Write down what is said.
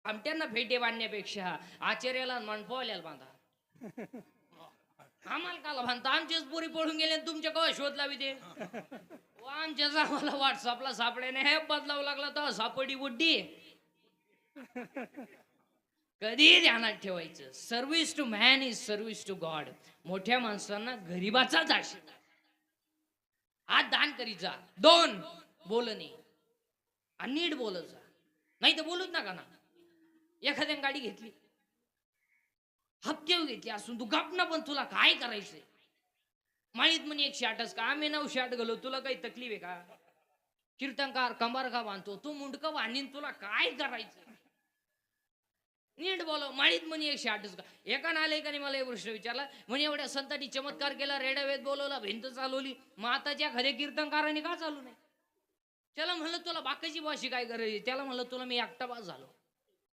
आमट्यांना फेटे बांधण्यापेक्षा आचार्याला मनपोल्याला बांधा. आम्हाला काला बांधता? आमचेच पोरी पळून गेले तुमच्या कवा शोध लावी दे. आमच्याच आम्हाला व्हॉट्सअपला सापड्याने हे बदलावं लागला तर सापडी बुड्डी. कधी ध्यानात ठेवायचं, service to man is service to God. मोठ्या माणसांना गरीबाचाच आशीर्वाद. आज दान करीत जा. 2 बोलणे आणि नीट बोलत जा, नाही तर बोलूच नका ना. एखाद्याने गाडी घेतली, हप्त्यावर घेतली असून तू गपना, पण तुला काय करायचंय? माहित म्हणे 108 का, आम्ही 908 गेलो, तुला काही तकलीफ आहे का? कीर्तनकार कंबार का बांधतो, तू मुंडकं बांधीन, तुला काय करायचं? नीट बोलव. माळीत म्हणे 108 का. एका नालायकाने मला एक प्रश्न विचारला, म्हणे एवढ्या संतांनी चमत्कार केला, रेडावेद बोलवला, भिंत चालवली, मग आताच्या खरे कीर्तनकारांनी का चालू नाही? त्याला म्हणलं तुला बाकीची भाषी काय गरज आहे? त्याला म्हणलं तुला मी एकटा बास झालो.